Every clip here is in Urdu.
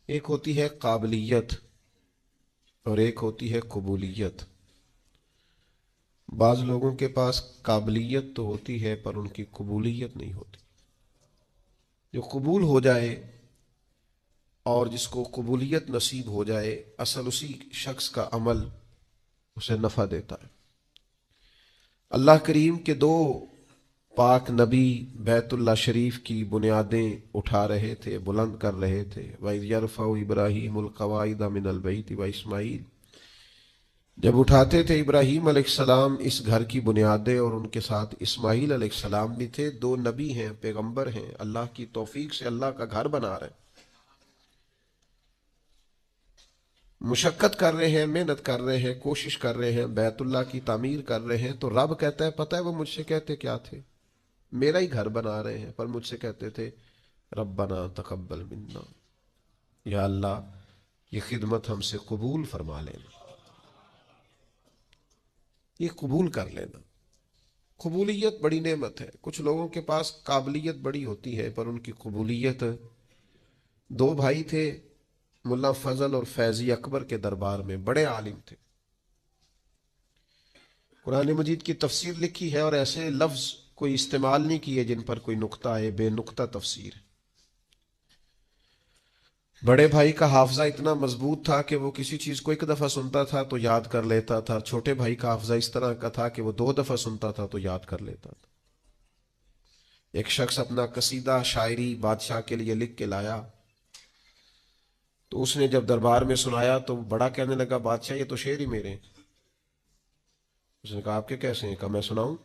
ایک ہوتی ہے قابلیت اور ایک ہوتی ہے قبولیت۔ بعض لوگوں کے پاس قابلیت تو ہوتی ہے پر ان کی قبولیت نہیں ہوتی۔ جو قبول ہو جائے اور جس کو قبولیت نصیب ہو جائے، اصل اسی شخص کا عمل اسے نفع دیتا ہے۔ اللہ کریم کے دو پاک نبی بیت اللہ شریف کی بنیادیں اٹھا رہے تھے، بلند کر رہے تھے۔ وَإِذْ يَرْفَعُ إِبْرَاهِيمُ الْقَوَاعِدَ مِنَ الْبَيْتِ وَإِسْمَاعِيلُ، جب اٹھاتے تھے ابراہیم علیہ السلام اس گھر کی بنیادیں، اور ان کے ساتھ اسماعیل علیہ السلام بھی تھے۔ دو نبی ہیں، پیغمبر ہیں، اللہ کی توفیق سے اللہ کا گھر بنا رہے ہیں، مشقت کر رہے ہیں، محنت کر رہے ہیں، کوشش کر رہے ہیں، بیت اللہ کی تعمیر کر رہے ہیں۔ تو رب کہتا ہے، پتہ ہے وہ مجھ سے کہتے کیا تھے؟ میرا ہی گھر بنا رہے ہیں، پر مجھ سے کہتے تھے ربنا تقبل منا، یا اللہ یہ خدمت ہم سے قبول فرما لینا، یہ قبول کر لینا۔ قبولیت بڑی نعمت ہے۔ کچھ لوگوں کے پاس قابلیت بڑی ہوتی ہے پر ان کی قبولیت۔ دو بھائی تھے، ملا فضل اور فیضی اکبر کے دربار میں، بڑے عالم تھے۔ قرآن مجید کی تفسیر لکھی ہے اور ایسے لفظ کوئی استعمال نہیں کیے جن پر کوئی نقطہ آئے، بے نقطہ تفسیر۔ بڑے بھائی کا حافظہ اتنا مضبوط تھا کہ وہ کسی چیز کو ایک دفعہ سنتا تھا تو یاد کر لیتا تھا۔ چھوٹے بھائی کا حافظہ اس طرح کا تھا کہ وہ دو دفعہ سنتا تھا تو یاد کر لیتا تھا۔ ایک شخص اپنا قصیدہ شاعری بادشاہ کے لیے لکھ کے لایا، تو اس نے جب دربار میں سنایا تو بڑا کہنے لگا، بادشاہ یہ تو شعر ہی میرے ہیں۔ اس نے کہا آپ کے کیسے ہیں؟ کہا میں سناؤں؟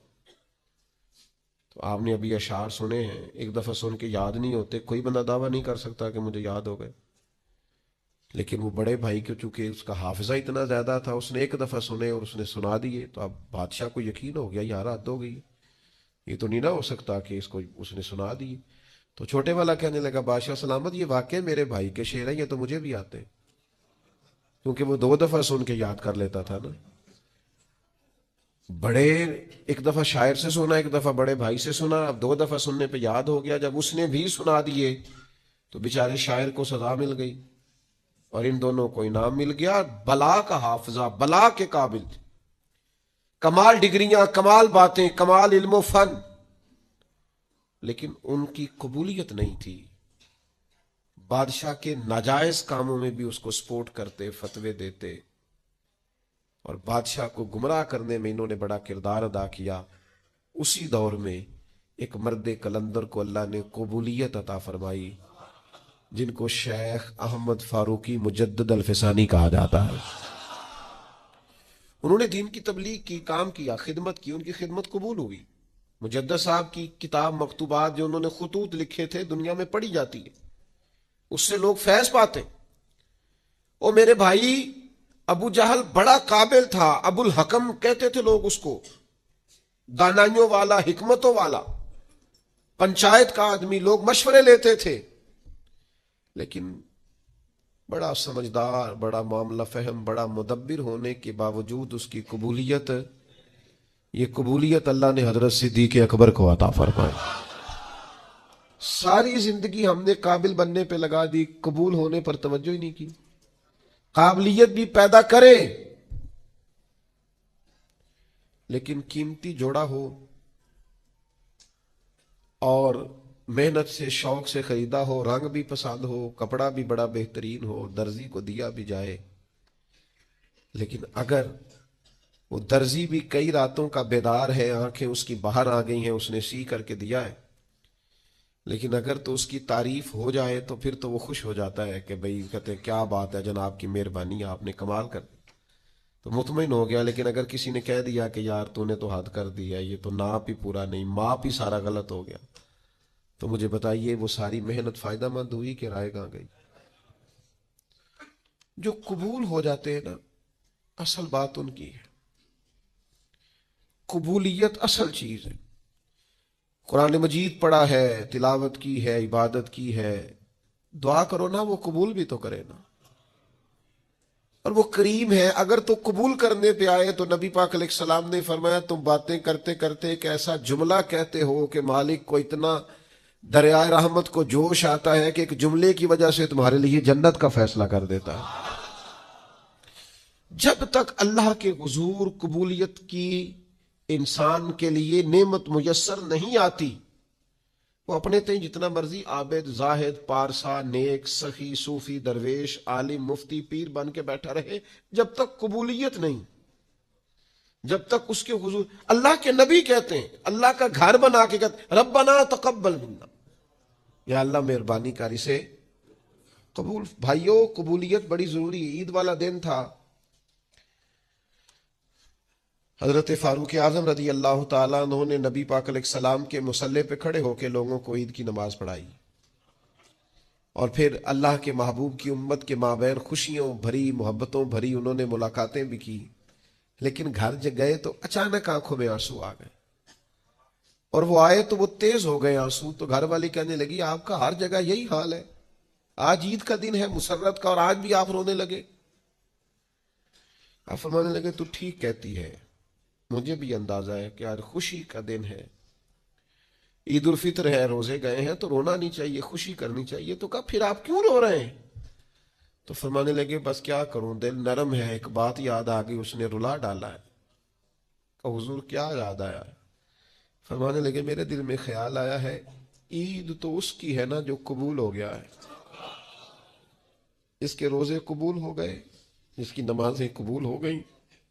تو آپ نے ابھی اشعار سنے ہیں، ایک دفعہ سن کے یاد نہیں ہوتے، کوئی بندہ دعویٰ نہیں کر سکتا کہ مجھے یاد ہو گئے۔ لیکن وہ بڑے بھائی کو چونکہ اس کا حافظہ اتنا زیادہ تھا، اس نے ایک دفعہ سنے اور اس نے سنا دیے، تو اب بادشاہ کو یقین ہو گیا یار حد ہو گئی، یہ تو نہیں نہ ہو سکتا کہ اس کو اس نے سنا دیے۔ تو چھوٹے والا کہنے لگا، بادشاہ سلامت یہ واقعی میرے بھائی کے شعر ہیں، یہ تو مجھے بھی آتے ہیں، کیونکہ وہ دو دفعہ سن کے یاد کر لیتا تھا نا۔ بڑے ایک دفعہ شاعر سے سنا، ایک دفعہ بڑے بھائی سے سنا، اب دو دفعہ سننے پہ یاد ہو گیا۔ جب اس نے بھی سنا دیے تو بیچارے شاعر کو سزا مل گئی اور ان دونوں کو انعام مل گیا۔ بلا کا حافظہ، بلا کے قابل تھے، کمال ڈگریاں، کمال باتیں، کمال علم و فن، لیکن ان کی قبولیت نہیں تھی۔ بادشاہ کے ناجائز کاموں میں بھی اس کو سپورٹ کرتے، فتوے دیتے، اور بادشاہ کو گمراہ کرنے میں انہوں نے بڑا کردار ادا کیا۔ اسی دور میں ایک مرد قلندر کو اللہ نے قبولیت عطا فرمائی، جن کو شیخ احمد فاروقی مجدد الفسانی کہا جاتا ہے۔ انہوں نے دین کی تبلیغ کی، کام کیا، خدمت کی، ان کی خدمت قبول ہوئی۔ مجدد صاحب کی کتاب مکتوبات جو انہوں نے خطوط لکھے تھے دنیا میں پڑھی جاتی ہے، اس سے لوگ فیض پاتے۔ او میرے بھائی، ابو جہل بڑا قابل تھا، ابو الحکم کہتے تھے لوگ اس کو، دانائیوں والا، حکمتوں والا، پنچایت کا آدمی، لوگ مشورے لیتے تھے، لیکن بڑا سمجھدار، بڑا معاملہ فہم، بڑا مدبر ہونے کے باوجود اس کی قبولیت، یہ قبولیت اللہ نے حضرت صدیق اکبر کو عطا فرمائی۔ ساری زندگی ہم نے قابل بننے پہ لگا دی، قبول ہونے پر توجہ ہی نہیں کی۔ قابلیت بھی پیدا کرے لیکن قیمتی جوڑا ہو اور محنت سے، شوق سے خریدا ہو، رنگ بھی پسند ہو، کپڑا بھی بڑا بہترین ہو، درزی کو دیا بھی جائے، لیکن اگر وہ درزی بھی کئی راتوں کا بیدار ہے، آنکھیں اس کی باہر آ گئی ہیں، اس نے سی کر کے دیا ہے، لیکن اگر تو اس کی تعریف ہو جائے تو پھر تو وہ خوش ہو جاتا ہے کہ بھئی کہتے ہیں کیا بات ہے جناب کی مہربانی، آپ نے کمال کر دی، تو مطمئن ہو گیا۔ لیکن اگر کسی نے کہہ دیا کہ یار تو نے تو حد کر دی ہے، یہ تو ناپ ہی پورا نہیں، ماپ ہی سارا غلط ہو گیا، تو مجھے بتائیے وہ ساری محنت فائدہ مند ہوئی کہ رائے کہاں گئی؟ جو قبول ہو جاتے ہیں نا، اصل بات ان کی ہے، قبولیت اصل چیز ہے۔ قرآن مجید پڑھا ہے، تلاوت کی ہے، عبادت کی ہے، دعا کرو نا، وہ قبول بھی تو کرے نا، اور وہ کریم ہے۔ اگر تو قبول کرنے پہ آئے تو نبی پاک علیہ السلام نے فرمایا تم باتیں کرتے کرتے ایک ایسا جملہ کہتے ہو کہ مالک کو اتنا دریائے رحمت کو جوش آتا ہے کہ ایک جملے کی وجہ سے تمہارے لیے جنت کا فیصلہ کر دیتا ہے۔ جب تک اللہ کے حضور قبولیت کی انسان کے لیے نعمت میسر نہیں آتی، وہ اپنے تئیں جتنا مرضی عابد، زاہد، پارسا، نیک، سخی، صوفی، درویش، عالم، مفتی، پیر بن کے بیٹھا رہے، جب تک قبولیت نہیں، جب تک اس کے حضور، اللہ کے نبی کہتے ہیں، اللہ کا گھر بنا کے کہتے ہیں ربنا تقبل منا، یا اللہ مہربانی کر اسے قبول۔ بھائیو قبولیت بڑی ضروری ہے۔ عید والا دن تھا، حضرت فاروق اعظم رضی اللہ تعالیٰ عنہ نے نبی پاک علیہ السلام کے مصلی پہ کھڑے ہو کے لوگوں کو عید کی نماز پڑھائی، اور پھر اللہ کے محبوب کی امت کے مابین خوشیوں بھری، محبتوں بھری انہوں نے ملاقاتیں بھی کی، لیکن گھر گئے تو اچانک آنکھوں میں آنسو آ گئے، اور وہ آئے تو وہ تیز ہو گئے آنسو۔ تو گھر والی کہنے لگی آپ کا ہر جگہ یہی حال ہے، آج عید کا دن ہے مسرت کا اور آج بھی آپ رونے لگے۔ آپ فرمانے لگے تو ٹھیک کہتی ہے، مجھے بھی اندازہ ہے کہ آج خوشی کا دن ہے، عید الفطر ہے، روزے گئے ہیں تو رونا نہیں چاہیے، خوشی کرنی چاہیے۔ تو کہا پھر آپ کیوں رو رہے ہیں؟ تو فرمانے لگے بس کیا کروں، دل نرم ہے، ایک بات یاد آ گئی، اس نے رلا ڈالا ہے۔ کہ حضور کیا یاد آیا ہے؟ فرمانے لگے میرے دل میں خیال آیا ہے عید تو اس کی ہے نا جو قبول ہو گیا ہے، جس کے روزے قبول ہو گئے، جس کی نمازیں قبول ہو گئی،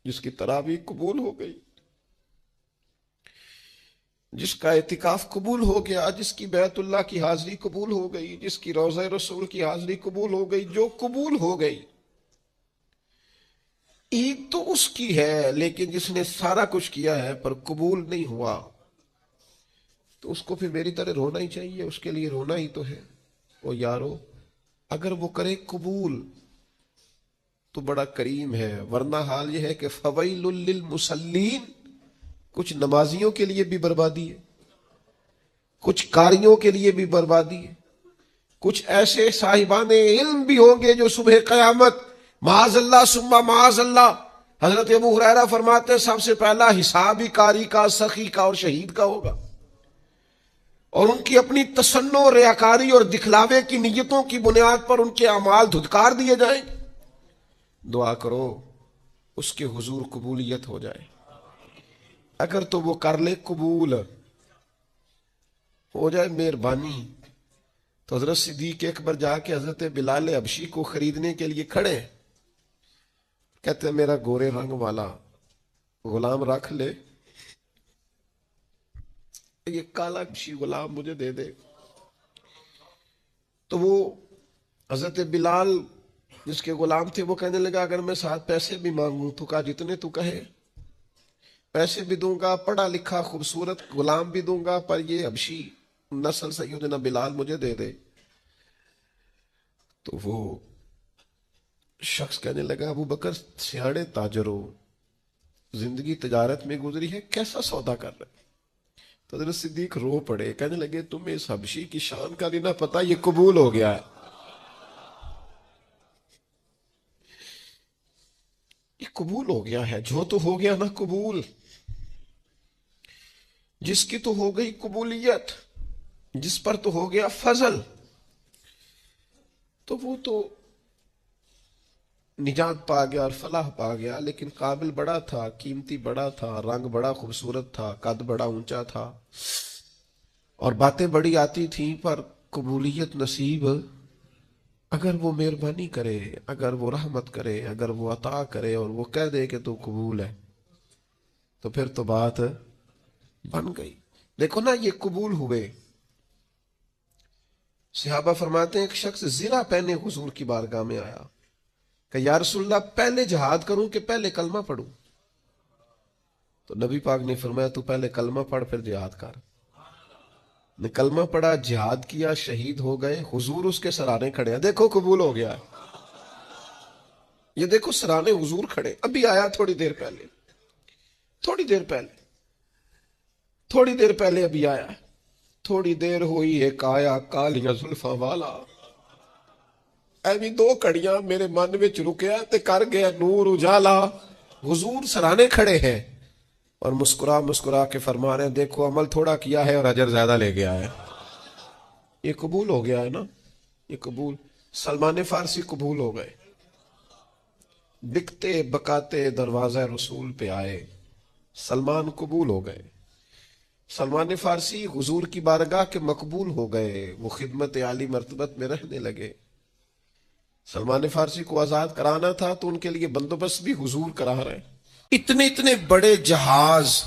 جس کی تراویح قبول ہو گئی، جس کا اعتکاف قبول ہو گیا، جس کی بیت اللہ کی حاضری قبول ہو گئی، جس کی روضہ رسول کی حاضری قبول ہو گئی، جو قبول ہو گئی۔ عید تو اس کی ہے، لیکن جس نے سارا کچھ کیا ہے پر قبول نہیں ہوا، تو اس کو پھر میری طرح رونا ہی چاہیے، اس کے لیے رونا ہی تو ہے۔ وہ یارو اگر وہ کرے قبول تو بڑا کریم ہے، ورنہ حال یہ ہے کہ فویل للمصلین، کچھ نمازیوں کے لیے بھی بربادی ہے، کچھ قاریوں کے لیے بھی بربادی ہے، کچھ ایسے صاحبان علم بھی ہوں گے جو صبح قیامت معاذ اللہ ثم معاذ اللہ، حضرت ابو ہریرہ فرماتے ہیں سب سے پہلا حساب ہی قاری کا، سخی کا اور شہید کا ہوگا، اور ان کی اپنی تصنع، ریاکاری اور دکھلاوے کی نیتوں کی بنیاد پر ان کے اعمال دھتکار دیے جائیں۔ دعا کرو اس کے حضور قبولیت ہو جائے، اگر تو وہ کر لے قبول ہو جائے مہربانی، تو حضرت صدیق اکبر جا کے حضرت بلال حبشی کو خریدنے کے لیے کھڑے، کہتے ہیں میرا گورے رنگ والا غلام رکھ لے، یہ کالا حبشی غلام مجھے دے دے۔ تو وہ حضرت بلال جس کے غلام تھے وہ کہنے لگا اگر میں ساتھ پیسے بھی مانگوں، تو کہا جتنے تو کہے، پیسے بھی دوں گا، پڑھا لکھا خوبصورت غلام بھی دوں گا، پر یہ حبشی نسل سیدنا بلال مجھے دے دے۔ تو وہ شخص کہنے لگا ابو بکر سیاڑے تاجر ہو، زندگی تجارت میں گزری ہے، کیسا سودا کر رہے؟ تو حضرت صدیق رو پڑے، کہنے لگے تمہیں اس حبشی کی شان کا نہیں نہ پتا، یہ قبول ہو گیا ہے، یہ قبول ہو گیا ہے، جو تو ہو گیا نا قبول، جس کی تو ہو گئی قبولیت، جس پر تو ہو گیا فضل، تو وہ تو نجات پا گیا اور فلاح پا گیا۔ لیکن قابل بڑا تھا، قیمتی بڑا تھا، رنگ بڑا خوبصورت تھا، قد بڑا اونچا تھا، اور باتیں بڑی آتی تھیں، پر قبولیت نصیب اگر وہ مہربانی کرے، اگر وہ رحمت کرے، اگر وہ عطا کرے اور وہ کہہ دے کہ تو قبول ہے، تو پھر تو بات بن گئی۔ دیکھو نا یہ قبول ہوئے۔ صحابہ فرماتے ہیں ایک شخص زرہ پہنے حضور کی بارگاہ میں آیا کہ یا رسول اللہ پہلے جہاد کروں کہ پہلے کلمہ پڑھوں؟ تو نبی پاک نے فرمایا تو پہلے کلمہ پڑھ پھر جہاد کر۔ نے کلمہ پڑھا، جہاد کیا، شہید ہو گئے، حضور اس کے سرانے کھڑے ہیں، دیکھو قبول ہو گیا۔ یہ دیکھو سرانے حضور کھڑے، ابھی آیا تھوڑی دیر پہلے، تھوڑی دیر پہلے ابھی آیا، تھوڑی دیر ہوئی ایک آیا کالیاں زلفاں والا، ایویں دو کڑیاں میرے من وچ رکیا تے کر گیا نور اجالا۔ حضور سرانے کھڑے ہیں اور مسکرا کے فرما رہے ہیں دیکھو عمل تھوڑا کیا ہے اور اجر زیادہ لے گیا ہے۔ یہ قبول ہو گیا ہے نا، یہ قبول، سلمان فارسی قبول ہو گئے، بکتے بکاتے دروازہ رسول پہ آئے، سلمان قبول ہو گئے، سلمان فارسی حضور کی بارگاہ کے مقبول ہو گئے، وہ خدمت عالی مرتبت میں رہنے لگے۔ سلمان فارسی کو آزاد کرانا تھا تو ان کے لیے بندوبست بھی حضور کرا رہے ہیں۔ اتنے اتنے بڑے جہاز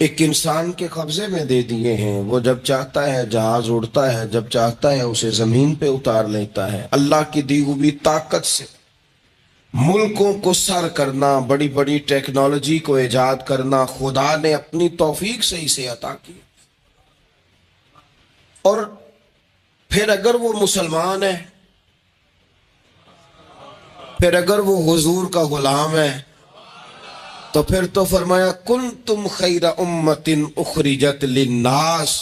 ایک انسان کے قبضے میں دے دیے ہیں، وہ جب چاہتا ہے جہاز اڑتا ہے، جب چاہتا ہے اسے زمین پہ اتار لیتا ہے۔ اللہ کی دی ہوئی طاقت سے ملکوں کو سر کرنا، بڑی بڑی ٹیکنالوجی کو ایجاد کرنا خدا نے اپنی توفیق سے اسے عطا کیا۔ اور پھر اگر وہ مسلمان ہے، پھر اگر وہ حضور کا غلام ہے، تو پھر تو فرمایا کنتم خیر امت اخرجت للناس،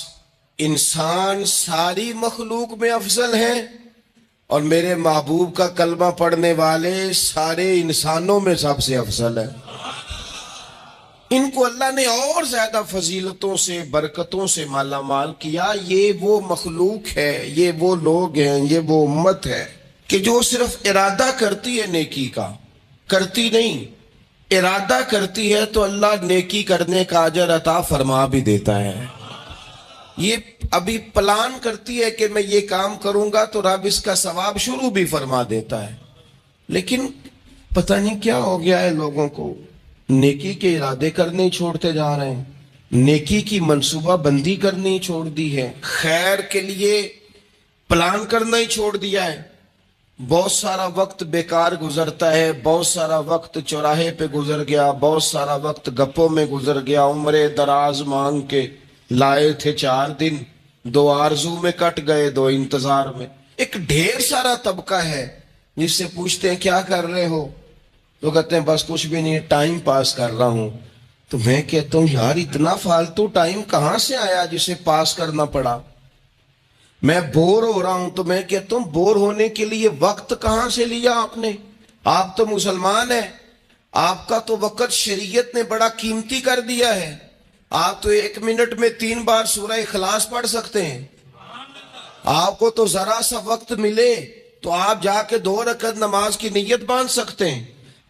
انسان ساری مخلوق میں افضل ہیں، اور میرے محبوب کا کلمہ پڑھنے والے سارے انسانوں میں سب سے افضل ہیں۔ ان کو اللہ نے اور زیادہ فضیلتوں سے برکتوں سے مالا مال کیا۔ یہ وہ مخلوق ہے، یہ وہ لوگ ہیں، یہ وہ امت ہے کہ جو صرف ارادہ کرتی ہے نیکی کا، کرتی نہیں، ارادہ کرتی ہے تو اللہ نیکی کرنے کا اجر عطا فرما بھی دیتا ہے۔ یہ ابھی پلان کرتی ہے کہ میں یہ کام کروں گا تو رب اس کا ثواب شروع بھی فرما دیتا ہے، لیکن پتہ نہیں کیا ہو گیا ہے لوگوں کو، نیکی کے ارادے کرنے چھوڑتے جا رہے ہیں، نیکی کی منصوبہ بندی کرنی چھوڑ دی ہے، خیر کے لیے پلان کرنا ہی چھوڑ دیا ہے۔ بہت سارا وقت بیکار گزرتا ہے، بہت سارا وقت چوراہے پہ گزر گیا، بہت سارا وقت گپوں میں گزر گیا، عمرے دراز مانگ کے لائے تھے 4 دن، 2 آرزو میں کٹ گئے، 2 انتظار میں۔ ایک ڈھیر سارا طبقہ ہے جس سے پوچھتے ہیں کیا کر رہے ہو، تو کہتے ہیں بس کچھ بھی نہیں، ٹائم پاس کر رہا ہوں۔ تو میں کہتا ہوں یار اتنا فالتو ٹائم کہاں سے آیا جسے پاس کرنا پڑا؟ میں بور ہو رہا ہوں، تو میں کہتا ہوں بور ہونے کے لیے وقت کہاں سے لیا آپ نے؟ آپ تو مسلمان ہیں، آپ کا تو وقت شریعت نے بڑا قیمتی کر دیا ہے۔ آپ تو 1 منٹ میں 3 بار سورہ اخلاص پڑھ سکتے ہیں۔ آپ کو تو ذرا سا وقت ملے تو آپ جا کے 2 رکعت نماز کی نیت باندھ سکتے ہیں۔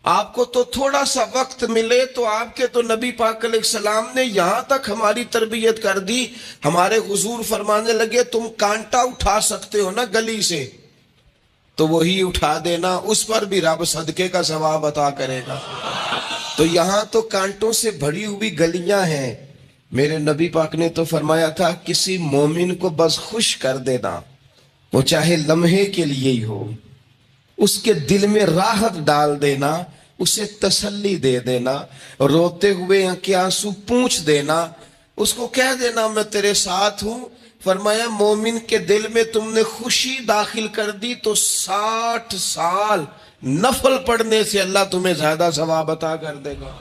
آپ کو تو تھوڑا سا وقت ملے تو آپ کے تو نبی پاک علیہ السلام نے یہاں تک ہماری تربیت کر دی، ہمارے حضور فرمانے لگے تم کانٹا اٹھا سکتے ہو نا گلی سے، تو وہی اٹھا دینا، اس پر بھی رب صدقے کا ثواب عطا کرے گا۔ تو یہاں تو کانٹوں سے بھری ہوئی گلیاں ہیں۔ میرے نبی پاک نے تو فرمایا تھا کسی مومن کو بس خوش کر دینا، وہ چاہے لمحے کے لیے ہی ہو، اس کے دل میں راحت ڈال دینا، اسے تسلی دے دینا، روتے ہوئے آنکھیں آنسو پونچھ دینا، اس کو کہہ دینا میں تیرے ساتھ ہوں۔ فرمایا مومن کے دل میں تم نے خوشی داخل کر دی تو 60 سال نفل پڑھنے سے اللہ تمہیں زیادہ ثواب عطا کر دے گا۔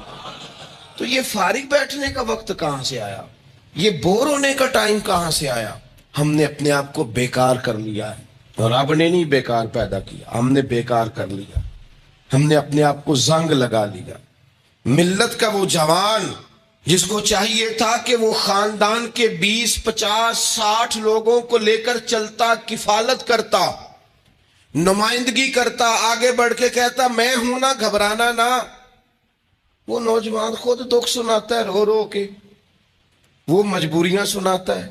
تو یہ فارغ بیٹھنے کا وقت کہاں سے آیا؟ یہ بور ہونے کا ٹائم کہاں سے آیا؟ ہم نے اپنے آپ کو بیکار کر لیا ہے، اور رب نے نہیں بیکار پیدا کیا، ہم نے بیکار کر لیا، ہم نے اپنے آپ کو زنگ لگا لیا۔ ملت کا وہ جوان جس کو چاہیے تھا کہ وہ خاندان کے 20 50 60 لوگوں کو لے کر چلتا، کفالت کرتا، نمائندگی کرتا، آگے بڑھ کے کہتا میں ہوں نا، گھبرانا نہ، وہ نوجوان خود دکھ سناتا ہے رو رو کے، وہ مجبوریاں سناتا ہے،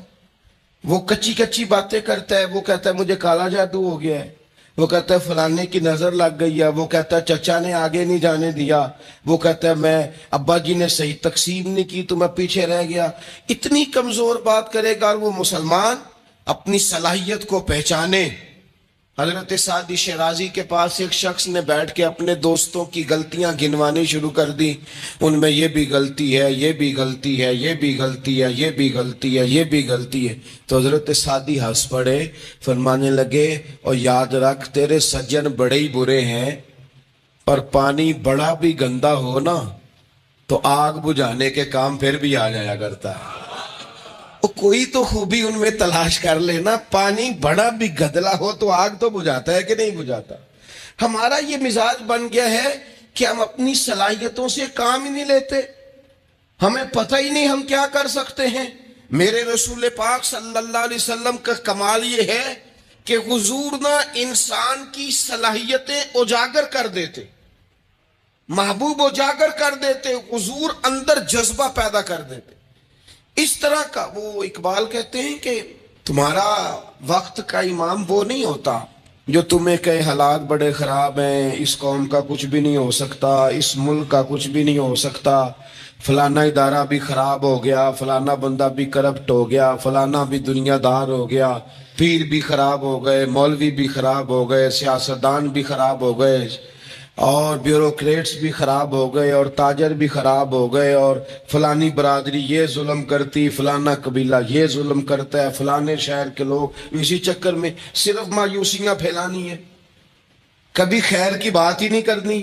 وہ کچی کچی باتیں کرتا ہے، وہ کہتا ہے مجھے کالا جادو ہو گیا ہے، وہ کہتا ہے فلانے کی نظر لگ گئی ہے، وہ کہتا ہے چچا نے آگے نہیں جانے دیا، وہ کہتا ہے میں ابا جی نے صحیح تقسیم نہیں کی تو میں پیچھے رہ گیا۔ اتنی کمزور بات کرے گا، اور وہ مسلمان اپنی صلاحیت کو پہچانے۔ حضرت سعدی شیرازی کے پاس ایک شخص نے بیٹھ کے اپنے دوستوں کی غلطیاں گنوانی شروع کر دی، ان میں یہ بھی غلطی ہے، یہ بھی غلطی ہے، یہ بھی غلطی ہے، یہ بھی غلطی ہے، یہ بھی غلطی ہے۔ تو حضرت سعدی ہنس پڑے، فرمانے لگے اور یاد رکھ تیرے سجن بڑے ہی برے ہیں، اور پانی بڑا بھی گندا ہو نا تو آگ بجھانے کے کام پھر بھی آ جایا کرتا ہے۔ کوئی تو خوبی ان میں تلاش کر لینا، پانی بڑا بھی گدلا ہو تو آگ تو بجھاتا ہے کہ نہیں بجھاتا؟ ہمارا یہ مزاج بن گیا ہے کہ ہم اپنی صلاحیتوں سے کام ہی نہیں لیتے، ہمیں پتہ ہی نہیں ہم کیا کر سکتے ہیں۔ میرے رسول پاک صلی اللہ علیہ وسلم کا کمال یہ ہے کہ حضور نہ انسان کی صلاحیتیں اجاگر کر دیتے، محبوب اجاگر کر دیتے، حضور اندر جذبہ پیدا کر دیتے اس طرح کا۔ وہ اقبال کہتے ہیں کہ تمہارا وقت کا امام وہ نہیں ہوتا جو تمہیں کہے حالات بڑے خراب ہیں، اس قوم کا کچھ بھی نہیں ہو سکتا، اس ملک کا کچھ بھی نہیں ہو سکتا، فلانا ادارہ بھی خراب ہو گیا، فلانا بندہ بھی کرپٹ ہو گیا، فلانا بھی دنیا دار ہو گیا، پیر بھی خراب ہو گئے، مولوی بھی خراب ہو گئے، سیاستدان بھی خراب ہو گئے، اور بیوروکریٹس بھی خراب ہو گئے، اور تاجر بھی خراب ہو گئے، اور فلانی برادری یہ ظلم کرتی، فلانا قبیلہ یہ ظلم کرتا ہے، فلانے شہر کے لوگ، اسی چکر میں صرف مایوسیاں پھیلانی ہے، کبھی خیر کی بات ہی نہیں کرنی۔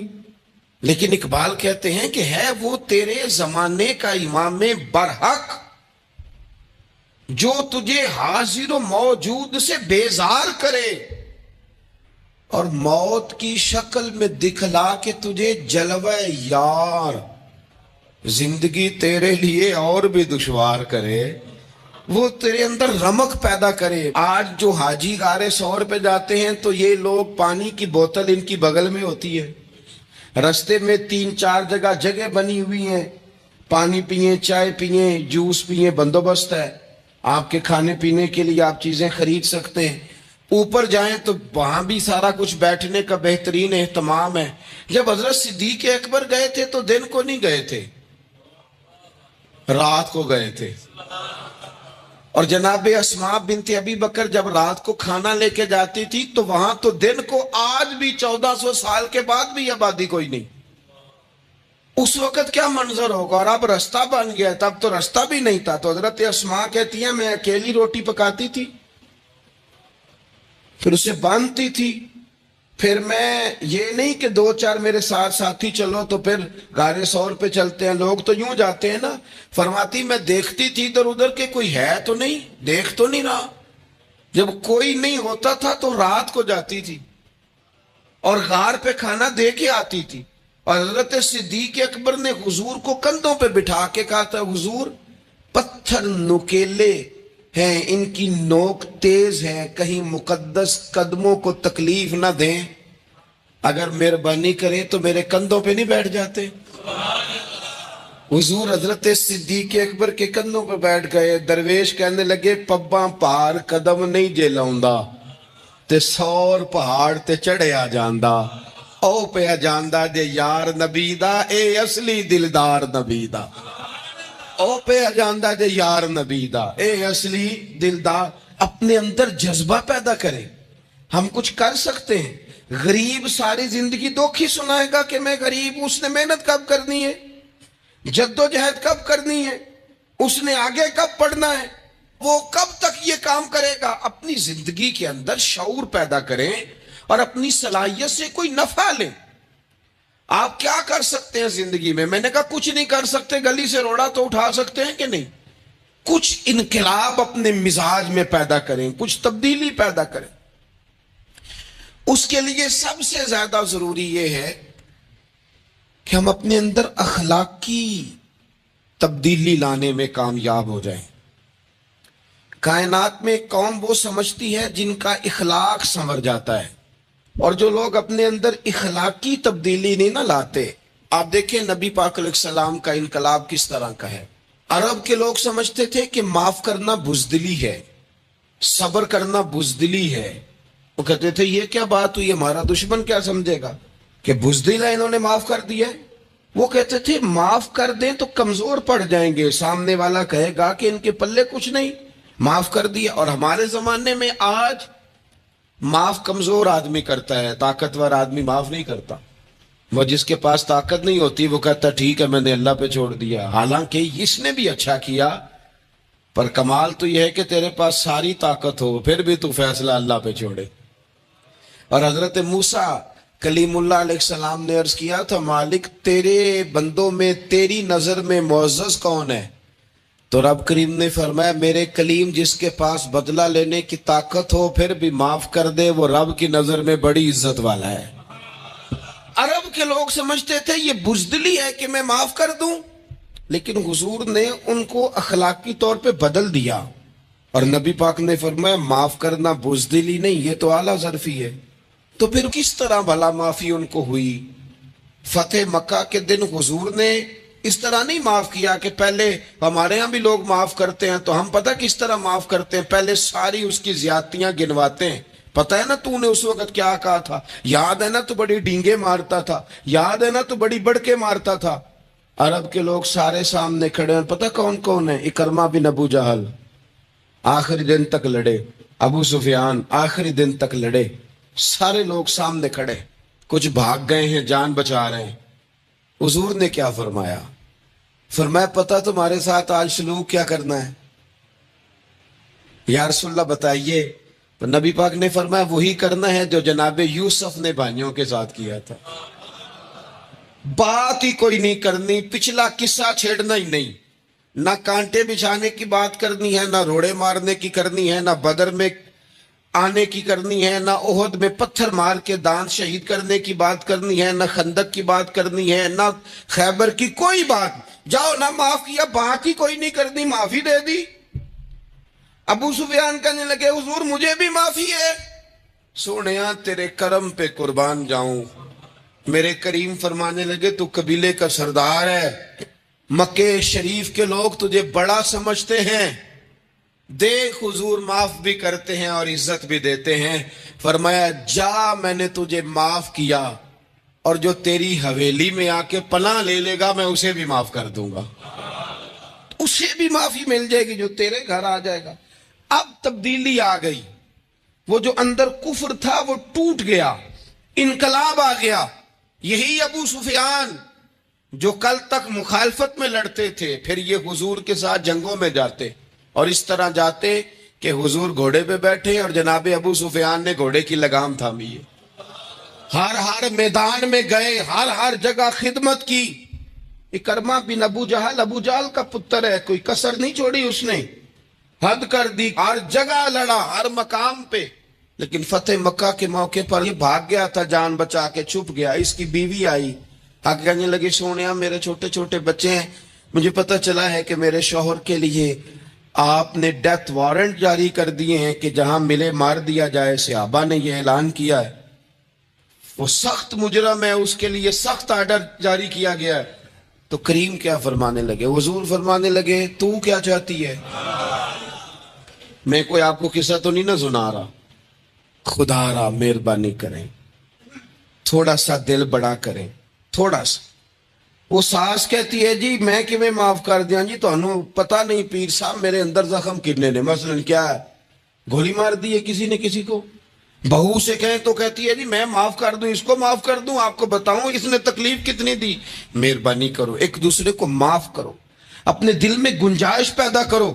لیکن اقبال کہتے ہیں کہ ہے وہ تیرے زمانے کا امام برحق جو تجھے حاضر و موجود سے بیزار کرے اور موت کی شکل میں دکھلا کے تجھے جلوہ یار زندگی تیرے لیے اور بھی دشوار کرے، وہ تیرے اندر رمق پیدا کرے۔ آج جو حاجی غار سور پہ جاتے ہیں تو یہ لوگ پانی کی بوتل ان کی بغل میں ہوتی ہے، رستے میں 3-4 جگہ بنی ہوئی ہیں، پانی پئیں، چائے پئیں، جوس پئیں، بندوبست ہے، آپ کے کھانے پینے کے لیے آپ چیزیں خرید سکتے ہیں۔ اوپر جائیں تو وہاں بھی سارا کچھ بیٹھنے کا بہترین اہتمام ہے۔ جب حضرت صدیق اکبر گئے تھے تو دن کو نہیں گئے تھے، رات کو گئے تھے، اور جناب اسماء بنت ابی بکر جب رات کو کھانا لے کے جاتی تھی تو وہاں تو دن کو آج بھی 1400 سال کے بعد بھی آبادی کوئی نہیں۔ اس وقت کیا منظر ہوگا، اور اب رستہ بن گیا، تب تو رستہ بھی نہیں تھا۔ تو حضرت اسماء کہتی ہیں میں اکیلی روٹی پکاتی تھی، پھر اسے باندھتی تھی، پھر میں یہ نہیں کہ 2-4 میرے ساتھ ساتھی چلو تو پھر غار سور پہ چلتے ہیں، لوگ تو یوں جاتے ہیں نا۔ فرماتی میں دیکھتی تھی ادھر ادھر کہ کوئی ہے تو نہیں، دیکھ تو نہیں رہا۔ جب کوئی نہیں ہوتا تھا تو رات کو جاتی تھی اور غار پہ کھانا دے کے آتی تھی، اور حضرت صدیق اکبر نے حضور کو کندھوں پہ بٹھا کے کہا تھا حضور پتھر نکیلے ہیں، ان کی نوک تیز ہے، کہیں مقدس قدموں کو تکلیف نہ دیں، اگر مہربانی کریں تو میرے کندھوں پہ نہیں بیٹھ جاتے۔ حضور حضرت صدیق اکبر کے کندھوں پہ بیٹھ گئے۔ درویش کہنے لگے پباں پار قدم نہیں جے لاؤندا تے 100 پہاڑ تے چڑھیا جاندا، او پہ جاندا جے یار نبی دا، اے اصلی دلدار نبی دا، او پہ جاندا جے یار نبی دا، اے اصلی دلدار۔ اپنے اندر جذبہ پیدا کریں، ہم کچھ کر سکتے ہیں۔ غریب ساری زندگی دکھ ہی سنائے گا کہ میں غریب، اس نے محنت کب کرنی ہے، جد و جہد کب کرنی ہے، اس نے آگے کب پڑھنا ہے، وہ کب تک یہ کام کرے گا۔ اپنی زندگی کے اندر شعور پیدا کریں اور اپنی صلاحیت سے کوئی نفع لیں۔ آپ کیا کر سکتے ہیں زندگی میں؟ میں نے کہا کچھ نہیں کر سکتے، گلی سے روڑا تو اٹھا سکتے ہیں کہ نہیں؟ کچھ انقلاب اپنے مزاج میں پیدا کریں، کچھ تبدیلی پیدا کریں۔ اس کے لیے سب سے زیادہ ضروری یہ ہے کہ ہم اپنے اندر اخلاقی تبدیلی لانے میں کامیاب ہو جائیں۔ کائنات میں قوم وہ سمجھتی ہے جن کا اخلاق سنور جاتا ہے، اور جو لوگ اپنے اندر اخلاقی تبدیلی نہیں نہ لاتے، آپ دیکھیں نبی پاک علیہ السلام کا انقلاب کس طرح کا ہے۔ عرب کے لوگ سمجھتے تھے کہ معاف کرنا بزدلی ہے، صبر کرنا بزدلی ہے۔ وہ کہتے تھے یہ کیا بات ہوئی، ہمارا دشمن کیا سمجھے گا کہ بزدل ہے، انہوں نے معاف کر دیا ہے۔ وہ کہتے تھے معاف کر دیں تو کمزور پڑ جائیں گے، سامنے والا کہے گا کہ ان کے پلے کچھ نہیں، معاف کر دیا۔ اور ہمارے زمانے میں آج معاف کمزور آدمی کرتا ہے، طاقتور آدمی معاف نہیں کرتا۔ وہ جس کے پاس طاقت نہیں ہوتی وہ کہتا ٹھیک ہے میں نے اللہ پہ چھوڑ دیا، حالانکہ اس نے بھی اچھا کیا، پر کمال تو یہ ہے کہ تیرے پاس ساری طاقت ہو پھر بھی تو فیصلہ اللہ پہ چھوڑے۔ اور حضرت موسیٰ کلیم اللہ علیہ السلام نے عرض کیا تھا مالک تیرے بندوں میں تیری نظر میں معزز کون ہے؟ تو رب کریم نے فرمایا میرے کلیم جس کے پاس بدلہ لینے کی طاقت ہو پھر بھی معاف کر دے وہ رب کی نظر میں بڑی عزت والا ہے۔ عرب کے لوگ سمجھتے تھے یہ بزدلی ہے کہ میں معاف کر دوں، لیکن حضور نے ان کو اخلاقی طور پہ بدل دیا، اور نبی پاک نے فرمایا معاف کرنا بزدلی نہیں، یہ تو اعلیٰ ظرفی ہے۔ تو پھر کس طرح بھلا معافی ان کو ہوئی؟ فتح مکہ کے دن حضور نے اس طرح نہیں معاف کیا کہ پہلے ہمارے ہاں بھی لوگ معاف کرتے ہیں تو ہم پتہ کس طرح معاف کرتے ہیں، پہلے ساری اس کی زیادتیاں گنواتے ہیں۔ پتہ ہے نا تو نے اس وقت کیا کہا تھا، یاد ہے نا تو بڑی ڈینگے مارتا تھا، یاد ہے نا تو بڑی بڑکے مارتا تھا۔ عرب کے لوگ سارے سامنے کھڑے ہیں، پتہ کون کون ہے؟ اکرمہ بن ابو جہل آخری دن تک لڑے، ابو سفیان آخری دن تک لڑے، سارے لوگ سامنے کھڑے، کچھ بھاگ گئے ہیں، جان بچا رہے ہیں۔ حضور نے کیا فرمایا؟ فرمایا پتہ تمہارے ساتھ آج سلوک کیا کرنا ہے؟ یا رسول اللہ بتائیے۔ تو نبی پاک نے فرمایا وہی کرنا ہے جو جناب یوسف نے بھائیوں کے ساتھ کیا تھا، بات ہی کوئی نہیں کرنی، پچھلا قصہ چھیڑنا ہی نہیں، نہ کانٹے بچھانے کی بات کرنی ہے، نہ روڑے مارنے کی کرنی ہے، نہ بدر میں آنے کی کرنی ہے، نہ احد میں پتھر مار کے دانت شہید کرنے کی بات کرنی ہے، نہ خندق کی بات کرنی ہے، نہ خیبر کی کوئی بات۔ جاؤ نہ معاف کیا، بات ہی کوئی نہیں کرنی، معافی دے دی۔ ابو سفیان کہنے لگے حضور مجھے بھی معافی ہے۔ سونیا تیرے کرم پہ قربان جاؤں۔ میرے کریم فرمانے لگے تو قبیلے کا سردار ہے، مکے شریف کے لوگ تجھے بڑا سمجھتے ہیں، دیکھ حضور معاف بھی کرتے ہیں اور عزت بھی دیتے ہیں۔ فرمایا جا میں نے تجھے معاف کیا، اور جو تیری حویلی میں آ کے پناہ لے لے گا میں اسے بھی معاف کر دوں گا، اسے بھی معافی مل جائے گی جو تیرے گھر آ جائے گا۔ اب تبدیلی آ گئی، وہ جو اندر کفر تھا وہ ٹوٹ گیا، انقلاب آ گیا۔ یہی ابو سفیان جو کل تک مخالفت میں لڑتے تھے، پھر یہ حضور کے ساتھ جنگوں میں جاتے، اور اس طرح جاتے کہ حضور گھوڑے پہ بیٹھے اور جناب ابو سفیان نے گھوڑے کی لگام تھامی ہے، ہر میدان میں گئے، ہر جگہ خدمت کی۔ اکرمہ بن ابو جہل کا پتر ہے، کوئی کسر نہیں چھوڑی اس نے، حد کر دی، ہر جگہ لڑا، ہر مقام پہ۔ لیکن فتح مکہ کے موقع پر یہ بھاگ گیا تھا، جان بچا کے چھپ گیا۔ اس کی بیوی آئی، آگے کہنے لگی سونیا میرے چھوٹے چھوٹے بچے ہیں، مجھے پتہ چلا ہے کہ میرے شوہر کے لیے آپ نے ڈیتھ وارنٹ جاری کر دیے ہیں کہ جہاں ملے مار دیا جائے، صحابہ نے یہ اعلان کیا ہے، وہ سخت مجرم ہے، اس کے لیے سخت آرڈر جاری کیا گیا ہے۔ تو کریم کیا فرمانے لگے؟ حضور فرمانے لگے تو کیا چاہتی ہے؟ میں کوئی آپ کو قصہ تو نہیں نہ سنا رہا، خدا را مہربانی کریں، تھوڑا سا دل بڑا کریں، تھوڑا سا۔ وہ ساس کہتی ہے جی میں کیویں معاف کر دیاں جی، تانوں پتہ نہیں پیر صاحب میرے اندر زخم کتنے نے، مثلا کیا ہے، گولی مار دی ہے کسی نے کسی کو۔ بہو سے کہیں تو کہتی ہے جی میں معاف کر دوں، اس کو معاف کر دوں، آپ کو بتاؤں اس نے تکلیف کتنی دی۔ مہربانی کرو، ایک دوسرے کو معاف کرو، اپنے دل میں گنجائش پیدا کرو۔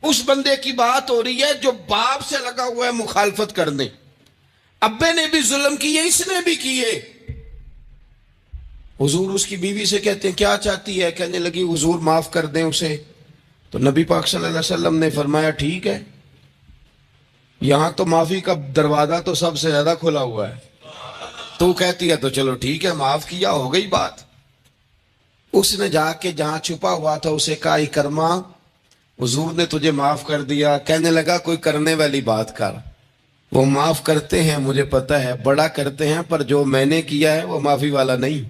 اس بندے کی بات ہو رہی ہے جو باپ سے لگا ہوا ہے مخالفت کرنے، ابے نے بھی ظلم کیے، اس نے بھی کیے۔ حضور اس کی بیوی سے کہتے ہیں کیا چاہتی ہے؟ کہنے لگی حضور معاف کر دیں اسے۔ تو نبی پاک صلی اللہ علیہ وسلم نے فرمایا ٹھیک ہے، یہاں تو معافی کا دروازہ تو سب سے زیادہ کھلا ہوا ہے، تو کہتی ہے تو چلو ٹھیک ہے معاف کیا، ہو گئی بات۔ اس نے جا کے جہاں چھپا ہوا تھا اسے کہا اکرمہ حضور نے تجھے معاف کر دیا۔ کہنے لگا کوئی کرنے والی بات کر، وہ معاف کرتے ہیں مجھے پتہ ہے، بڑا کرتے ہیں، پر جو میں نے کیا ہے وہ معافی والا نہیں۔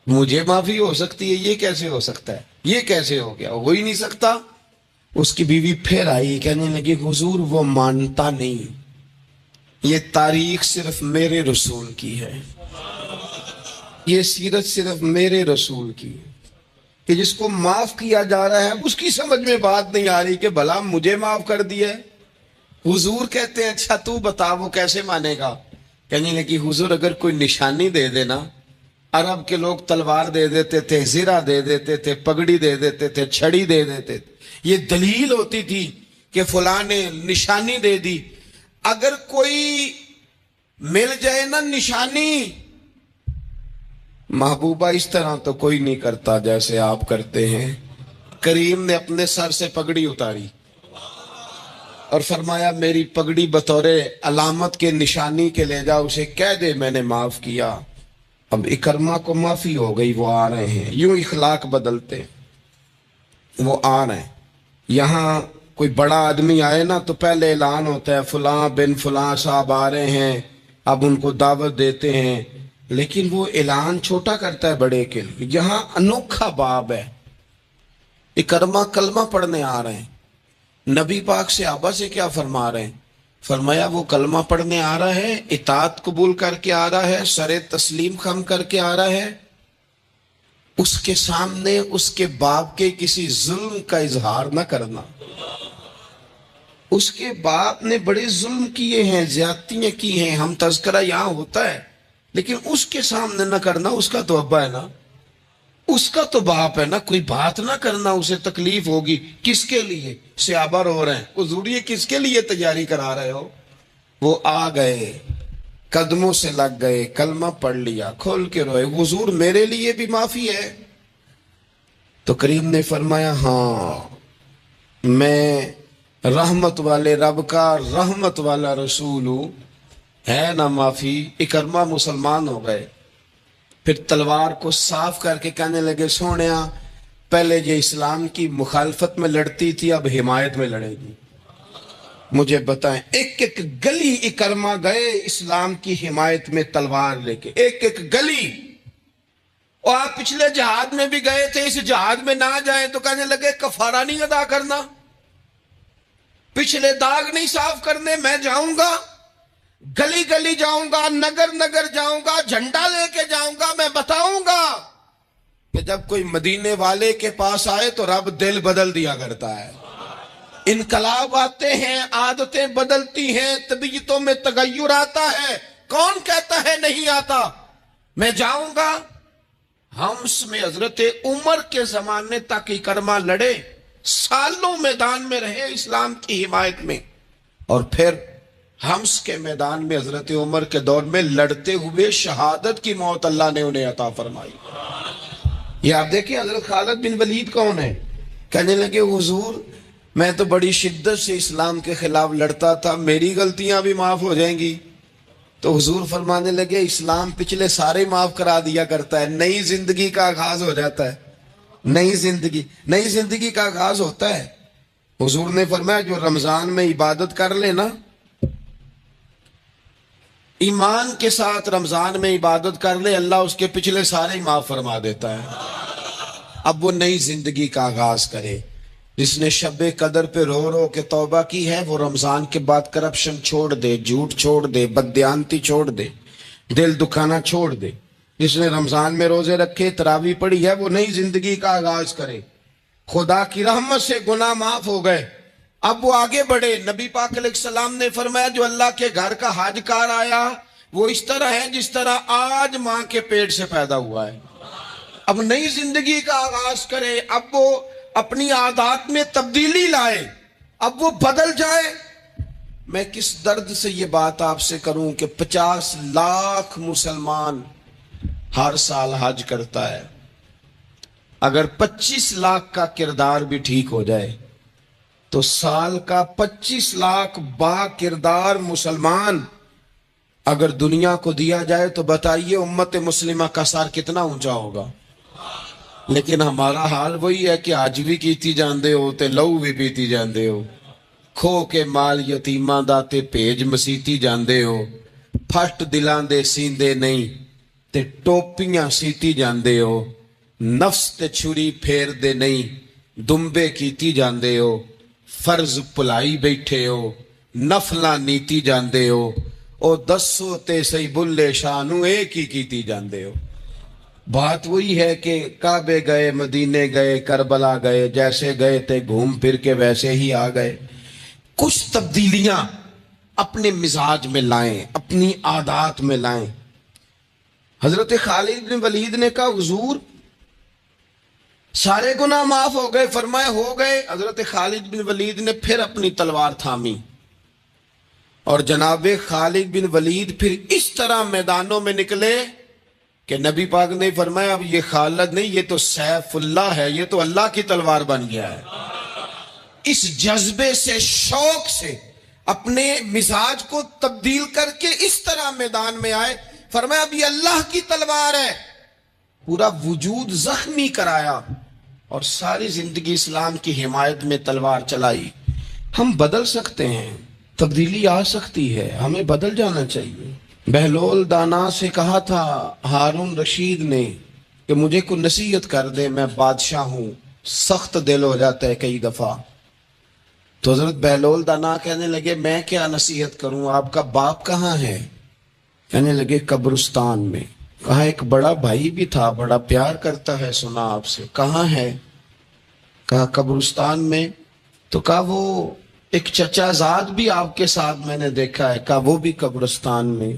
مجھے معافی ہو سکتی ہے، یہ کیسے ہو سکتا ہے، یہ کیسے ہو گیا، ہو ہی نہیں سکتا۔ اس کی بیوی پھر آئی، کہنے لگی حضور وہ مانتا نہیں، یہ تاریخ صرف میرے رسول کی ہے، یہ سیرت صرف میرے رسول کی ہے، کہ جس کو معاف کیا جا رہا ہے اس کی سمجھ میں بات نہیں آ رہی کہ بھلا مجھے معاف کر دیا ہے۔ حضور کہتے ہیں اچھا تو بتا وہ کیسے مانے گا؟ کہنے لگی حضور اگر کوئی نشانی دے دینا، عرب کے لوگ تلوار دے دیتے تھے، زرہ دے دیتے تھے، پگڑی دے دیتے تھے، چھڑی دے دیتے تھے، یہ دلیل ہوتی تھی کہ فلاں نے نشانی دے دی۔ اگر کوئی مل جائے نا نشانی، محبوبہ اس طرح تو کوئی نہیں کرتا جیسے آپ کرتے ہیں۔ کریم نے اپنے سر سے پگڑی اتاری اور فرمایا میری پگڑی بطور علامت کے نشانی کے لے جا، اسے کہہ دے میں نے معاف کیا۔ اب اکرمہ کو معافی ہو گئی، وہ آ رہے ہیں، یوں اخلاق بدلتے۔ وہ آ رہے ہیں. یہاں کوئی بڑا آدمی آئے نا تو پہلے اعلان ہوتا ہے فلاں بن فلاں صاحب آ رہے ہیں, اب ان کو دعوت دیتے ہیں, لیکن وہ اعلان چھوٹا کرتا ہے بڑے کے لیے. یہاں انوکھا باب ہے. اکرما کلمہ پڑھنے آ رہے ہیں. نبی پاک صحابہ سے کیا فرما رہے ہیں؟ فرمایا وہ کلمہ پڑھنے آ رہا ہے, اطاعت قبول کر کے آ رہا ہے, سر تسلیم خم کر کے آ رہا ہے. اس کے سامنے اس کے باپ کے کسی ظلم کا اظہار نہ کرنا. اس کے باپ نے بڑے ظلم کیے ہیں, زیادتیاں کی ہیں, ہم تذکرہ یہاں ہوتا ہے, لیکن اس کے سامنے نہ کرنا. اس کا تو ابا ہے نا, اس کا تو باپ ہے نا, کوئی بات نہ کرنا, اسے تکلیف ہوگی. کس کے لیے؟ صحابہ رو رہے ہیں. حضور یہ کس کے لیے تیاری کرا رہے ہو؟ وہ آ گئے, قدموں سے لگ گئے, کلمہ پڑھ لیا, کھول کے روئے. حضور میرے لیے بھی معافی ہے؟ تو کریم نے فرمایا ہاں, میں رحمت والے رب کا رحمت والا رسول ہوں, ہے نا معافی. اکرما مسلمان ہو گئے. پھر تلوار کو صاف کر کے کہنے لگے سونیا پہلے یہ اسلام کی مخالفت میں لڑتی تھی, اب حمایت میں لڑے گی. مجھے بتائیں, ایک ایک گلی اکرما گئے اسلام کی حمایت میں تلوار لے کے, ایک ایک گلی. اور آپ پچھلے جہاد میں بھی گئے تھے, اس جہاد میں نہ جائیں تو کہنے لگے کفارہ نہیں ادا کرنا, پچھلے داغ نہیں صاف کرنے. میں جاؤں گا, گلی گلی جاؤں گا, نگر نگر جاؤں گا, جھنڈا لے کے جاؤں گا, میں بتاؤں گا کہ جب کوئی مدینے والے کے پاس آئے تو رب دل بدل دیا کرتا ہے. انقلاب آتے ہیں, عادتیں بدلتی ہیں, طبیعتوں میں تغیر آتا ہے. کون کہتا ہے نہیں آتا؟ میں جاؤں گا. ہمس میں حضرت عمر کے زمانے تک اکرما لڑے, سالوں میدان میں رہے اسلام کی حمایت میں, اور پھر ہمس کے میدان میں حضرت عمر کے دور میں لڑتے ہوئے شہادت کی موت اللہ نے انہیں عطا فرمائی. یہ آپ دیکھیں حضرت خالد بن ولید کون ہے؟ کہنے لگے حضور میں تو بڑی شدت سے اسلام کے خلاف لڑتا تھا, میری غلطیاں بھی معاف ہو جائیں گی. تو حضور فرمانے لگے اسلام پچھلے سارے معاف کرا دیا کرتا ہے, نئی زندگی کا آغاز ہو جاتا ہے. نئی زندگی کا آغاز ہوتا ہے. حضور نے فرمایا جو رمضان میں عبادت کر لے نا, ایمان کے ساتھ رمضان میں عبادت کر لے, اللہ اس کے پچھلے سارے معاف فرما دیتا ہے. اب وہ نئی زندگی کا آغاز کرے. جس نے شب قدر پہ رو رو کے توبہ کی ہے وہ رمضان کے بعد کرپشن چھوڑ دے, جھوٹ چھوڑ دے, بددیانتی چھوڑ دے, دل دکھانا چھوڑ دے. جس نے رمضان میں روزے رکھے, تراویح پڑھی ہے, وہ نئی زندگی کا آغاز کرے. خدا کی رحمت سے گناہ معاف ہو گئے, اب وہ آگے بڑھے. نبی پاک علیہ السلام نے فرمایا جو اللہ کے گھر کا حج کار آیا وہ اس طرح ہے جس طرح آج ماں کے پیٹ سے پیدا ہوا ہے. اب نئی زندگی کا آغاز کرے, اب وہ اپنی عادات میں تبدیلی لائے, اب وہ بدل جائے. میں کس درد سے یہ بات آپ سے کروں کہ 50 لاکھ مسلمان ہر سال حج کرتا ہے. اگر 25 لاکھ کا کردار بھی ٹھیک ہو جائے تو سال کا 25 لاکھ با کردار مسلمان اگر دنیا کو دیا جائے تو بتائیے امت مسلمہ کا سر کتنا اونچا ہوگا. لیکن ہمارا حال وہی ہے کہ آج بھی کیتی جاندے ہو تے لہو بھی پیتی جاندے ہو, کھو کے مال یتیماں دا تے بھیج مسیتی جاندے ہو, پھٹ دلاں دے سیندے نہیں تے ٹوپیاں سیتی جاندے ہو, نفس تے چھری پھیر دے نہیں دمبے کیتی جاندے ہو, فرض پلائی بیٹھے ہو, نفلاں نیتی جاندے ہو, او دسو تے سی بلے شانو ایک ہی کیتی جاندے ہو. بات وہی ہے کہ کعبے گئے, مدینے گئے, کربلا گئے, جیسے گئے تھے گھوم پھر کے ویسے ہی آ گئے. کچھ تبدیلیاں اپنے مزاج میں لائیں, اپنی عادات میں لائیں. حضرت خالد بن ولید نے کہا حضور سارے گناہ معاف ہو گئے. فرمایا ہو گئے. حضرت خالد بن ولید نے پھر اپنی تلوار تھامی اور جناب خالد بن ولید پھر اس طرح میدانوں میں نکلے کہ نبی پاک نے فرمایا اب یہ خالد نہیں, یہ تو سیف اللہ ہے, یہ تو اللہ کی تلوار بن گیا ہے. اس جذبے سے, شوق سے اپنے مزاج کو تبدیل کر کے اس طرح میدان میں آئے. فرمایا اب یہ اللہ کی تلوار ہے. پورا وجود زخمی کرایا اور ساری زندگی اسلام کی حمایت میں تلوار چلائی. ہم بدل سکتے ہیں، تبدیلی آ سکتی ہے، ہمیں بدل جانا چاہیے. بہلول دانا سے کہا تھا ہارون رشید نے کہ مجھے کوئی نصیحت کر دے، میں بادشاہ ہوں. سخت دل ہو جاتا ہے کئی دفعہ. تو حضرت بہلول دانا کہنے لگے میں کیا نصیحت کروں، آپ کا باپ کہاں ہے؟ کہنے لگے قبرستان میں. کہا ایک بڑا بھائی بھی تھا، بڑا پیار کرتا ہے، سنا آپ سے. کہاں ہے؟ کہا قبرستان میں. تو کہا وہ ایک چچا زاد بھی آپ کے ساتھ میں نے دیکھا ہے. کہا وہ بھی قبرستان میں.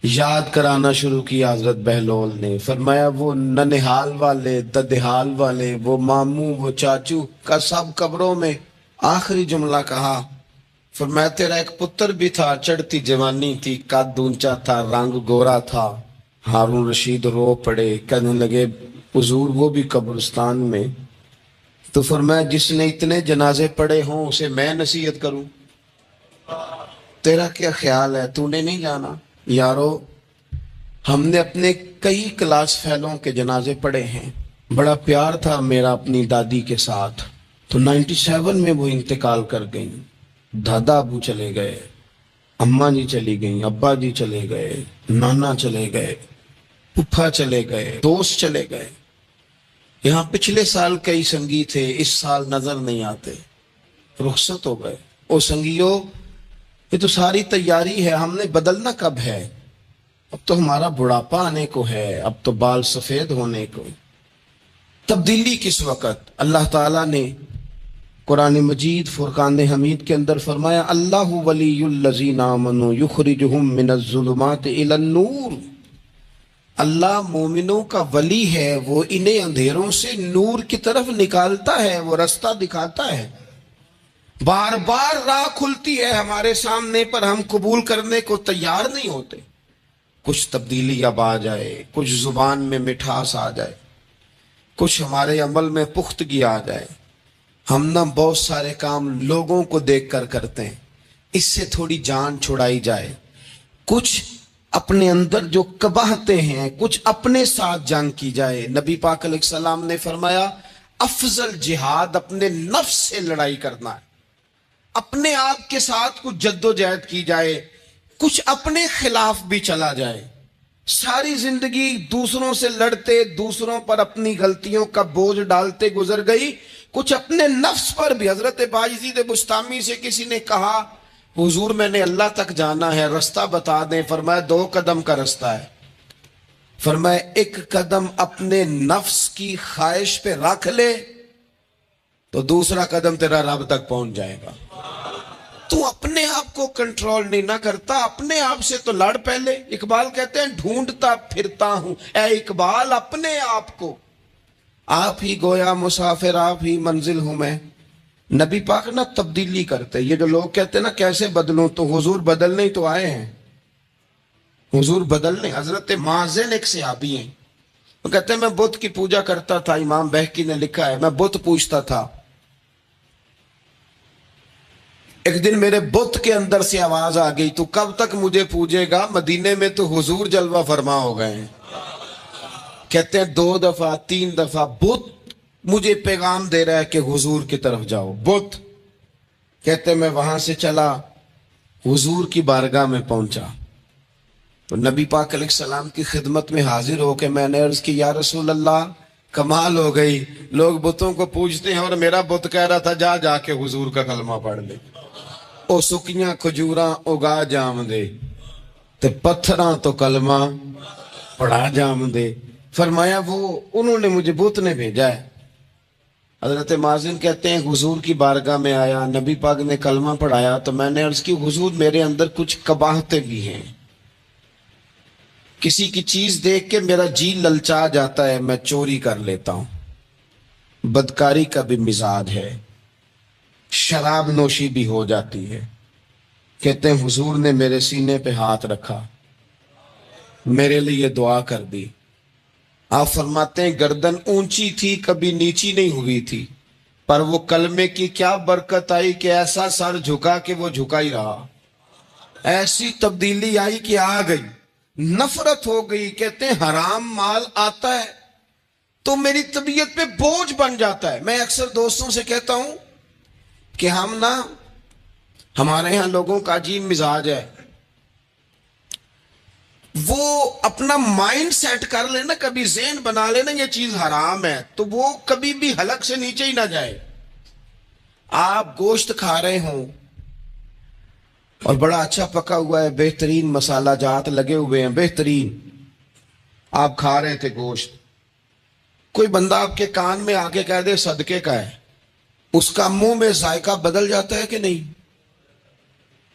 یاد کرانا شروع کیا حضرت بہلول نے. فرمایا وہ ننہال والے، ددہال والے، وہ ماموں، وہ چاچو کا سب قبروں میں. آخری جملہ کہا، فرمایا تیرا ایک پتر بھی تھا، چڑھتی جوانی تھی، قد اونچا تھا، رنگ گورا تھا. ہارون رشید رو پڑے، کہنے لگے حضور وہ بھی قبرستان میں. تو فرمایا جس نے اتنے جنازے پڑے ہوں اسے میں نصیحت کروں؟ تیرا کیا خیال ہے؟ تو نے نہیں جانا؟ یارو ہم نے اپنے کئی کلاس فیلوں کے جنازے پڑھے ہیں. بڑا پیار تھا میرا اپنی دادی کے ساتھ. تو 97 میں وہ انتقال کر گئیں. دادا ابو چلے گئے، اماں جی چلی گئیں، ابا جی چلے گئے، نانا چلے گئے، پھپھا چلے گئے، دوست چلے گئے. یہاں پچھلے سال کئی سنگی تھے، اس سال نظر نہیں آتے، رخصت ہو گئے. او سنگیو یہ تو ساری تیاری ہے، ہم نے بدلنا کب ہے؟ اب تو ہمارا بڑھاپا آنے کو ہے، اب تو بال سفید ہونے کو. تبدیلی کس وقت؟ اللہ تعالیٰ نے قرآن مجید فرقان حمید کے اندر فرمایا اللہ ولی الذین آمنوا یخرجہم من الظلمات الی النور. اللہ مومنوں کا ولی ہے، وہ انہیں اندھیروں سے نور کی طرف نکالتا ہے، وہ رستہ دکھاتا ہے. بار بار راہ کھلتی ہے ہمارے سامنے پر ہم قبول کرنے کو تیار نہیں ہوتے. کچھ تبدیلی اب آ جائے، کچھ زبان میں مٹھاس آ جائے، کچھ ہمارے عمل میں پختگی آ جائے. ہم نہ بہت سارے کام لوگوں کو دیکھ کر کرتے ہیں، اس سے تھوڑی جان چھڑائی جائے. کچھ اپنے اندر جو قباہتیں ہیں کچھ اپنے ساتھ جنگ کی جائے. نبی پاک علیہ السلام نے فرمایا افضل جہاد اپنے نفس سے لڑائی کرنا ہے. اپنے آپ کے ساتھ کچھ جد و جہد کی جائے، کچھ اپنے خلاف بھی چلا جائے. ساری زندگی دوسروں سے لڑتے، دوسروں پر اپنی غلطیوں کا بوجھ ڈالتے گزر گئی، کچھ اپنے نفس پر بھی. حضرت بایزید بستامی سے کسی نے کہا حضور میں نے اللہ تک جانا ہے، رستہ بتا دیں. فرمایا 2 قدم کا رستہ ہے. فرمایا 1 قدم اپنے نفس کی خواہش پہ رکھ لے تو دوسرا قدم تیرا رب تک پہنچ جائے گا. تو اپنے آپ کو کنٹرول نہیں نہ کرتا، اپنے آپ سے تو لڑ پہلے. اقبال کہتے ہیں ڈھونڈتا پھرتا ہوں اے اقبال اپنے آپ کو، آپ ہی گویا مسافر آپ ہی منزل ہوں میں. نبی پاک نہ تبدیلی کرتے. یہ جو لوگ کہتے ہیں نا کیسے بدلوں، تو حضور بدلنے ہی تو آئے ہیں. حضور بدلنے. حضرت مازن ایک صحابی ہیں، وہ کہتے ہیں میں بت کی پوجا کرتا تھا. امام بہقی نے لکھا ہے میں بت پوجتا تھا. ایک دن میرے بت کے اندر سے آواز آ گئی تو کب تک مجھے پوجے گا، مدینے میں تو حضور جلوہ فرما ہو گئے ہیں. کہتے ہیں 2 دفعہ 3 دفعہ بت مجھے پیغام دے رہا ہے کہ حضور کی طرف جاؤ. بت کہتے ہیں میں وہاں سے چلا، حضور کی بارگاہ میں پہنچا تو نبی پاک علیہ السلام کی خدمت میں حاضر ہو کے میں نے عرض کی یا رسول اللہ کمال ہو گئی، لوگ بتوں کو پوجتے ہیں اور میرا بت کہہ رہا تھا جا جا کے حضور کا کلمہ پڑھ لے. او سکیاں کھجوراں اگا جام دے تے پتھراں تو کلمہ پڑھا جام دے. فرمایا وہ انہوں نے مجھے بت نے بھیجا ہے. حضرت مازن کہتے ہیں حضور کی بارگاہ میں آیا، نبی پاک نے کلمہ پڑھایا تو میں نے عرض کی حضور میرے اندر کچھ قباہتیں بھی ہیں، کسی کی چیز دیکھ کے میرا جی للچا جاتا ہے، میں چوری کر لیتا ہوں، بدکاری کا بھی مزاج ہے، شراب نوشی بھی ہو جاتی ہے. کہتے ہیں حضور نے میرے سینے پہ ہاتھ رکھا، میرے لیے دعا کر دی. آپ فرماتے ہیں گردن اونچی تھی کبھی نیچی نہیں ہوئی تھی، پر وہ کلمے کی کیا برکت آئی کہ ایسا سر جھکا کہ وہ جھکا ہی رہا. ایسی تبدیلی آئی کہ آ گئی، نفرت ہو گئی. کہتے ہیں حرام مال آتا ہے تو میری طبیعت پہ بوجھ بن جاتا ہے. میں اکثر دوستوں سے کہتا ہوں کہ ہمارے ہاں لوگوں کا عجیب مزاج ہے. وہ اپنا مائنڈ سیٹ کر لے نا, کبھی ذہن بنا لے نا یہ چیز حرام ہے, تو وہ کبھی بھی حلق سے نیچے ہی نہ جائے. آپ گوشت کھا رہے ہوں اور بڑا اچھا پکا ہوا ہے, بہترین مسالہ جات لگے ہوئے ہیں, بہترین. آپ کھا رہے تھے گوشت, کوئی بندہ آپ کے کان میں آ کے کہہ دے صدقے کا ہے, اس کا منہ میں ذائقہ بدل جاتا ہے کہ نہیں؟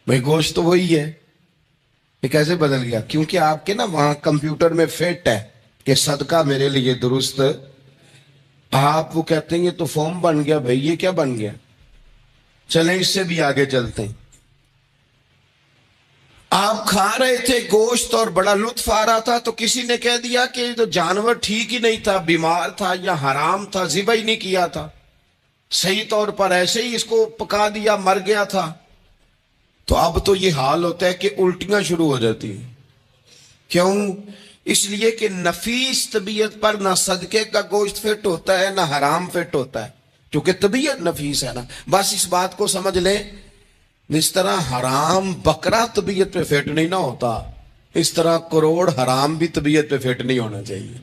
بھائی گوشت تو وہی ہے, یہ کیسے بدل گیا؟ کیونکہ آپ کے نا وہاں کمپیوٹر میں فٹ ہے کہ صدقہ میرے لیے درست. آپ وہ کہتے ہیں یہ تو فارم بن گیا. بھائی یہ کیا بن گیا؟ چلیں اس سے بھی آگے چلتے ہیں. آپ کھا رہے تھے گوشت اور بڑا لطف آ رہا تھا, تو کسی نے کہہ دیا کہ یہ تو جانور ٹھیک ہی نہیں تھا, بیمار تھا یا حرام تھا, ذبح ہی نہیں کیا تھا, صحیح طور پر ایسے ہی اس کو پکا دیا, مر گیا تھا. تو اب تو یہ حال ہوتا ہے کہ الٹیاں شروع ہو جاتی ہیں. کیوں؟ اس لیے کہ نفیس طبیعت پر نہ صدقے کا گوشت فٹ ہوتا ہے نہ حرام فٹ ہوتا ہے, کیونکہ طبیعت نفیس ہے نا. بس اس بات کو سمجھ لیں, جس طرح حرام بکرا طبیعت پہ فٹ نہیں نہ ہوتا, اس طرح کروڑ حرام بھی طبیعت پہ فٹ نہیں ہونا چاہیے.